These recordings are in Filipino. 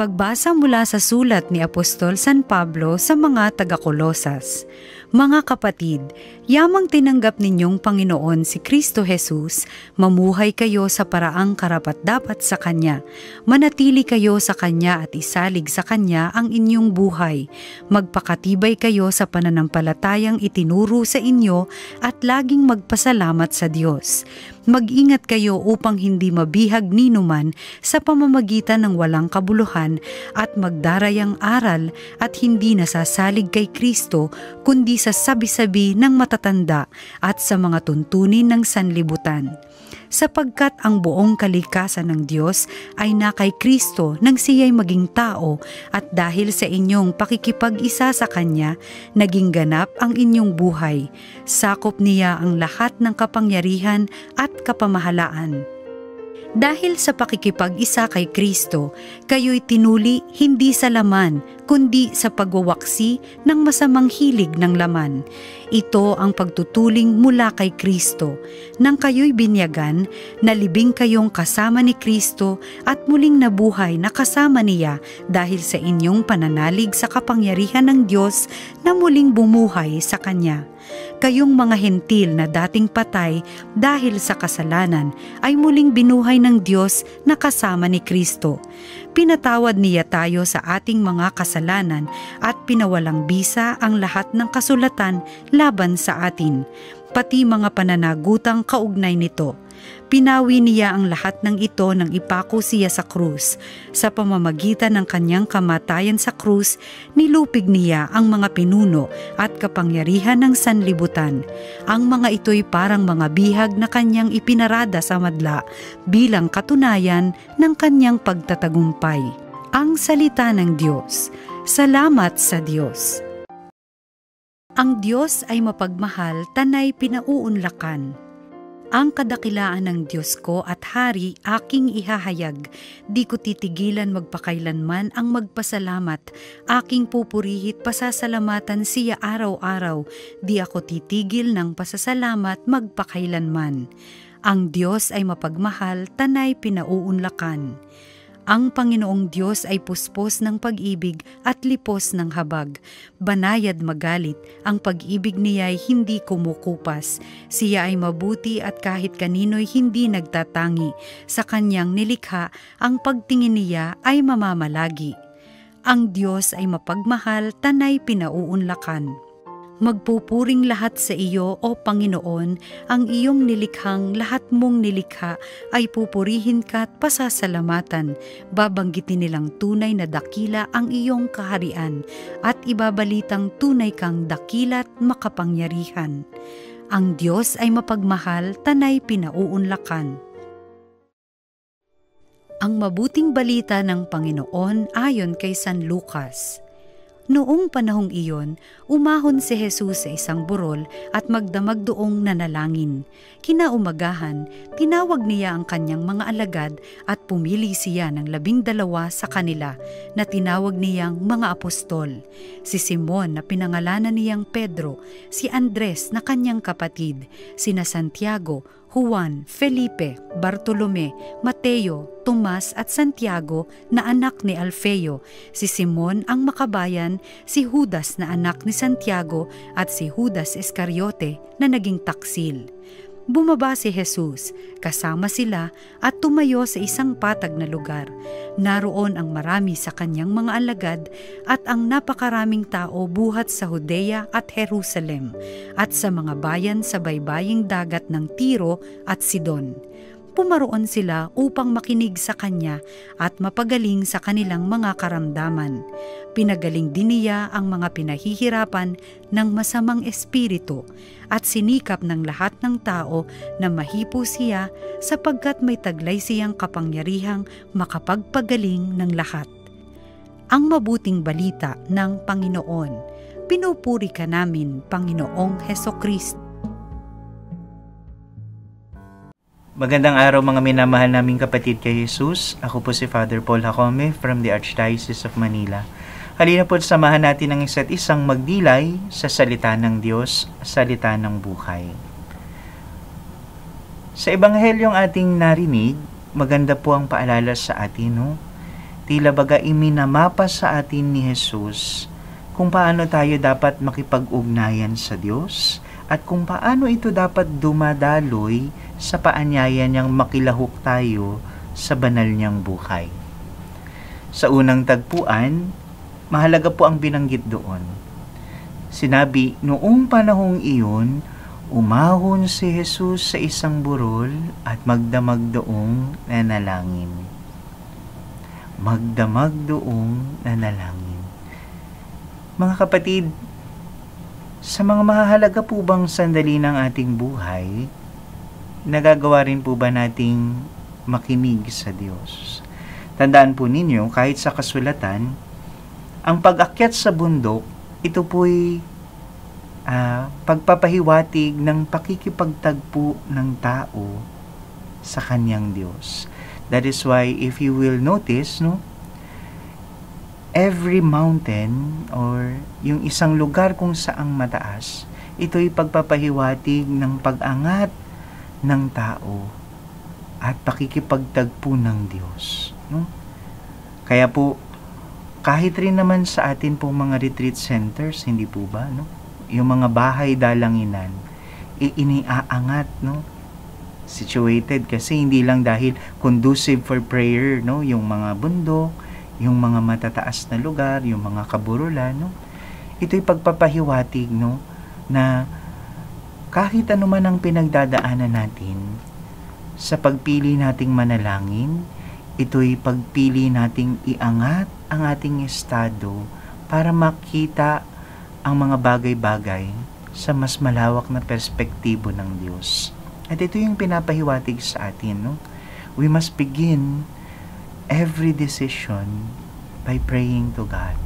Pagbasa mula sa sulat ni Apostol San Pablo sa mga taga-Kolosas. Mga kapatid, yamang tinanggap ninyong Panginoon si Kristo Jesus, mamuhay kayo sa paraang karapat-dapat sa Kanya. Manatili kayo sa Kanya at isalig sa Kanya ang inyong buhay. Magpakatibay kayo sa pananampalatayang itinuro sa inyo at laging magpasalamat sa Diyos. Mag-ingat kayo upang hindi mabihag ninuman sa pamamagitan ng walang kabuluhan at magdarayang aral at hindi nasasalig kay Kristo kundi sa sabi-sabi ng matatanda at sa mga tuntunin ng sanlibutan. Sapagkat ang buong kalikasan ng Diyos ay na kay Kristo nang siya'y maging tao at dahil sa inyong pakikipag-isa sa Kanya, naging ganap ang inyong buhay. Sakop niya ang lahat ng kapangyarihan at kapamahalaan. Dahil sa pakikipag-isa kay Kristo, kayo'y tinuli hindi sa laman, kundi sa pagwawaksi ng masamang hilig ng laman. Ito ang pagtutuling mula kay Kristo. Nang kayo'y binyagan, nalibing kayong kasama ni Kristo at muling nabuhay na kasama niya dahil sa inyong pananalig sa kapangyarihan ng Diyos na muling bumuhay sa Kanya. Kayong mga hentil na dating patay dahil sa kasalanan ay muling binuhay ng Diyos na kasama ni Kristo. Pinatawad niya tayo sa ating mga kasalanan at pinawalang bisa ang lahat ng kasulatan laban sa atin, pati mga pananagutang kaugnay nito. Pinawi niya ang lahat ng ito nang ipako siya sa krus. Sa pamamagitan ng kanyang kamatayan sa krus, nilupig niya ang mga pinuno at kapangyarihan ng sanlibutan. Ang mga ito'y parang mga bihag na kanyang ipinarada sa madla bilang katunayan ng kanyang pagtatagumpay. Ang salita ng Diyos. Salamat sa Diyos. Ang Diyos ay mapagmahal, tanay pinauunlakan. Ang kadakilaan ng Diyos ko at Hari aking ihahayag. Di ko titigilan magpakailanman ang magpasalamat. Aking pupurihit pasasalamatan siya araw-araw. Di ako titigil ng pasasalamat magpakailanman. Ang Diyos ay mapagmahal, tanay pinauunlakan. Ang Panginoong Diyos ay puspos ng pag-ibig at lipos ng habag. Banayad magalit, ang pag-ibig niya ay hindi kumukupas. Siya ay mabuti at kahit kanino'y hindi nagtatangi. Sa kanyang nilikha, ang pagtingin niya ay mamamalagi. Ang Diyos ay mapagmahal, tanay pinauunlakan. Magpupuring lahat sa iyo, O Panginoon, ang iyong nilikhang lahat mong nilikha ay pupurihin ka at pasasalamatan. Babanggitin nilang tunay na dakila ang iyong kaharian at ibabalitang tunay kang dakila't makapangyarihan. Ang Diyos ay mapagmahal, tanay pinauunlakan. Ang mabuting balita ng Panginoon ayon kay San Lucas. Noong panahong iyon, umahon si Jesus sa isang burol at magdamag doong nanalangin. Kinaumagahan, tinawag niya ang kanyang mga alagad at pumili siya ng 12 sa kanila na tinawag niyang mga apostol. Si Simon na pinangalanan niyang Pedro, si Andres na kanyang kapatid, sina Santiago, Juan, Felipe, Bartolome, Mateo, Tomas at Santiago na anak ni Alfeo, si Simon ang makabayan, si Judas na anak ni Santiago at si Judas Iscariote na naging taksil. Bumaba si Jesus, kasama sila at tumayo sa isang patag na lugar. Naroon ang marami sa kanyang mga alagad at ang napakaraming tao buhat sa Judea at Jerusalem at sa mga bayan sa baybaying dagat ng Tiro at Sidon. Pumaroon sila upang makinig sa kanya at mapagaling sa kanilang mga karamdaman. Pinagaling din niya ang mga pinahihirapan ng masamang espiritu at sinikap ng lahat ng tao na mahipo siya sapagkat may taglay siyang kapangyarihang makapagpagaling ng lahat. Ang mabuting balita ng Panginoon. Pinupuri ka namin, Panginoong Hesukristo. Magandang araw mga minamahal naming kapatid kay Jesus. Ako po si Father Paul Jacome from the Archdiocese of Manila. Halina po samahan natin ang isa't isang magdilay sa salita ng Diyos, salita ng buhay. Sa Ebanghelyong ating narinig, maganda po ang paalala sa atin, no? tila baga iminamapa sa atin ni Jesus kung paano tayo dapat makipag-ugnayan sa Diyos at kung paano ito dapat dumadaloy sa paanyaya niyang makilahok tayo sa banal niyang buhay. Sa unang tagpuan, mahalaga po ang binanggit doon. Sinabi, noong panahong iyon, umahon si Jesus sa isang burol at magdamag doong nanalangin. Magdamag doong nanalangin. Mga kapatid, sa mga mahalaga po bang sandali ng ating buhay, nagagawa rin po ba nating makinig sa Diyos? Tandaan po ninyo, kahit sa kasulatan, ang pag-akyat sa bundok, ito po'y pagpapahiwatig ng pakikipagtagpo ng tao sa kanyang Diyos. That is why if you will notice, every mountain or yung isang lugar kung saang mataas, ito'y pagpapahiwatig ng pag-angat ng tao at pakikipagtagpo ng Diyos. Kaya po, kahit rin naman sa atin pong mga retreat centers, hindi po ba, yung mga bahay dalanginan, iniaangat, situated kasi hindi lang dahil conducive for prayer, yung mga bundok, yung mga matataas na lugar, yung mga kaburulan, ito'y pagpapahiwatig, na kahit ano man ang pinagdadaanan natin, sa pagpili nating manalangin, ito'y pagpili nating iangat ang ating estado para makita ang mga bagay-bagay sa mas malawak na perspektibo ng Diyos. At ito yung pinapahiwatig sa atin, We must begin every decision by praying to God.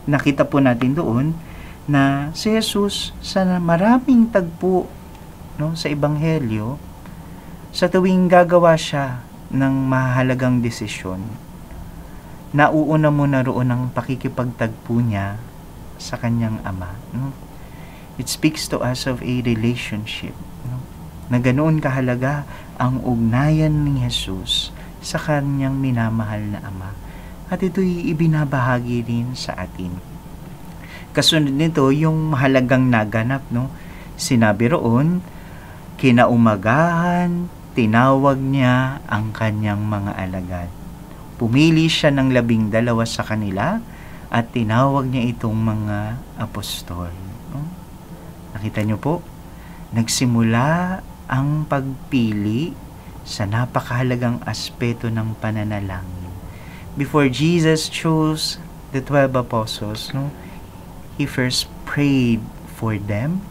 Nakita po natin doon na si Jesus sa maraming tagpo sa Ebanghelyo, sa tuwing gagawa siya ng mahalagang desisyon, nauuna muna roon ang pakikipagtagpo niya sa kanyang Ama. It speaks to us of a relationship, na ganoon kahalaga ang ugnayan ni Jesus sa kanyang minamahal na Ama. At ito'y ibinabahagi din sa atin. Kasunod nito, yung mahalagang naganap, Sinabi roon, kinaumagahan, tinawag niya ang kanyang mga alagad. Pumili siya ng 12 sa kanila at tinawag niya itong mga apostol. Nakita niyo po, nagsimula ang pagpili sa napakahalagang aspeto ng pananalangin. Before Jesus chose the 12 apostles, He first prayed for them.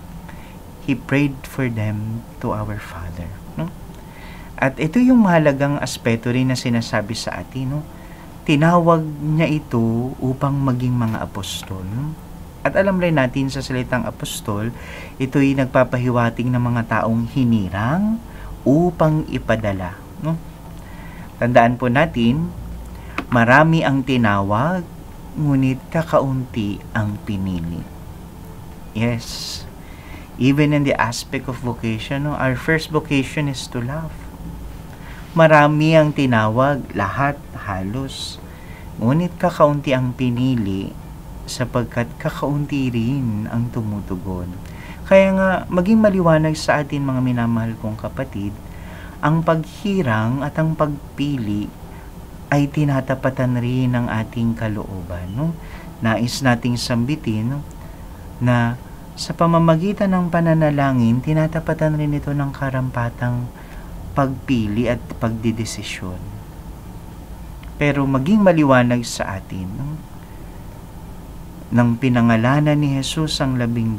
He prayed for them to our Father. At ito yung mahalagang aspeto rin na sinasabi sa atin. Tinawag niya ito upang maging mga apostol. At alam rin natin sa salitang apostol, ito'y nagpapahiwatig ng mga taong hinirang upang ipadala. Tandaan po natin, marami ang tinawag, ngunit kakaunti ang pinili. Yes, even in the aspect of vocation, our first vocation is to love. Marami ang tinawag, lahat, halos. Ngunit kakaunti ang pinili, sapagkat kakaunti rin ang tumutugon. Kaya nga, maging maliwanag sa atin mga minamahal kong kapatid, ang paghirang at ang pagpili ay tinatapatan rin ng ating kalooban. Nais nating sambitin na sa pamamagitan ng pananalangin, tinatapatan rin ito ng karampatang pagpili at pagdidesisyon. Pero maging maliwanag sa atin, nang pinangalanan ni Jesus ang 12,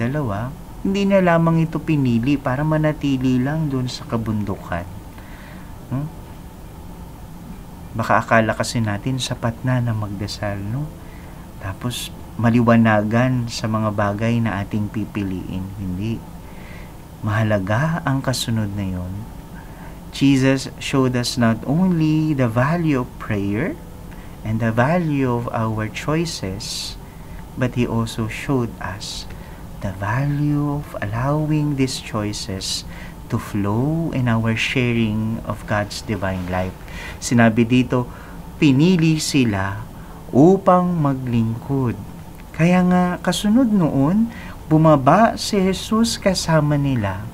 hindi na lamang ito pinili para manatili lang doon sa kabundukan. Baka akala kasi natin sapat na magdasal, Tapos maliwanagan sa mga bagay na ating pipiliin. Hindi. Mahalaga ang kasunod na yon. Jesus showed us not only the value of prayer and the value of our choices, but He also showed us the value of allowing these choices to flow in our sharing of God's divine life. Sinabi dito, pinili sila upang maglingkod. Kaya nga kasunod noon, bumaba si Jesus kasama nila.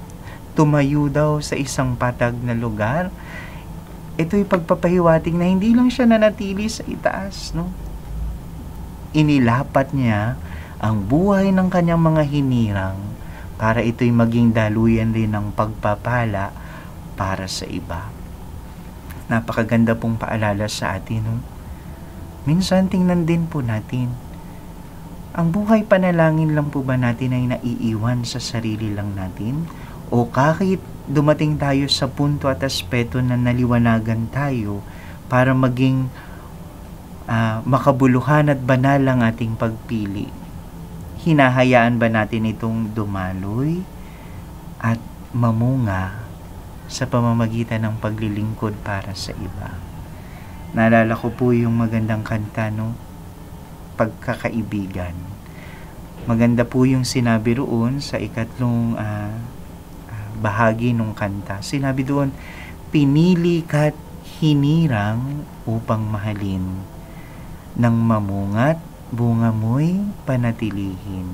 Tumayo daw sa isang patag na lugar. Ito'y pagpapahiwatig na hindi lang siya nanatili sa itaas, no? Inilapat niya ang buhay ng kanyang mga hinirang para ito'y maging daluyan rin ng pagpapala para sa iba. Napakaganda pong paalala sa atin, no? Minsan tingnan din po natin, ang buhay panalangin lang po ba natin ay naiiwan sa sarili lang natin? O kahit dumating tayo sa punto at aspeto na naliwanagan tayo para maging makabuluhan at banal ang ating pagpili, hinahayaan ba natin itong dumaloy at mamunga sa pamamagitan ng paglilingkod para sa iba? Naalala ko po yung magandang kanta, no? Pagkakaibigan. Maganda po yung sinabi roon sa ikatlong bahagi ng kanta. Sinabi doon, pinili ka't hinirang upang mahalin, nang mamungat bunga mo'y panatilihin,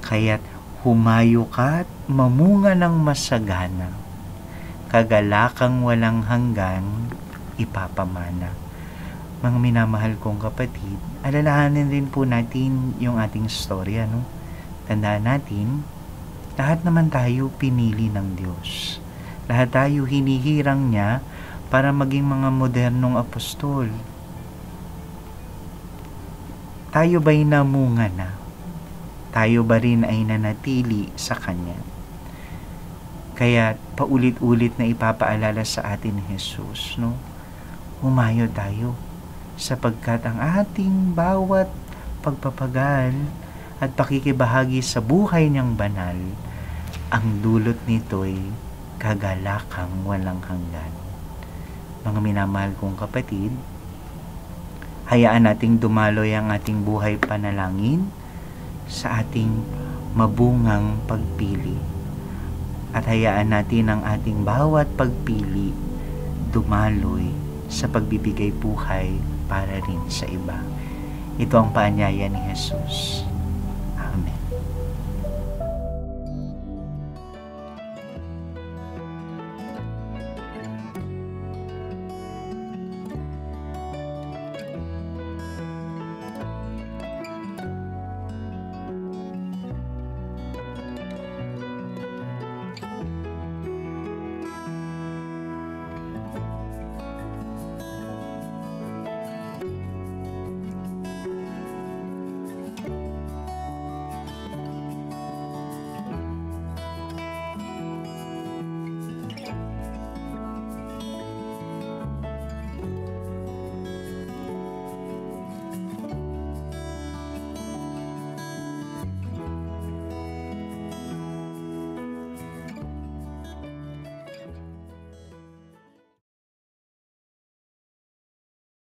kaya't humayo ka't mamunga ng masagana, kagalakang walang hanggan ipapamana. Mga minamahal kong kapatid, alalahanin rin po natin yung ating storya, no? Tandaan natin, lahat naman tayo pinili ng Diyos. Lahat tayo hinihirang niya para maging mga modernong apostol. Tayo ba'y namunga na? Tayo ba rin ay nanatili sa Kanya? Kaya paulit-ulit na ipapaalala sa atin ni Jesus, no? Humayo tayo, sapagkat ang ating bawat pagpapagal at pakikibahagi sa buhay niyang banal, ang dulot nito'y kagalakang walang hanggan. Mga minamahal kong kapatid, hayaan nating dumaloy ang ating buhay panalangin sa ating mabungang pagpili. At hayaan natin ang ating bawat pagpili dumaloy sa pagbibigay buhay para rin sa iba. Ito ang paanyaya ni Jesus.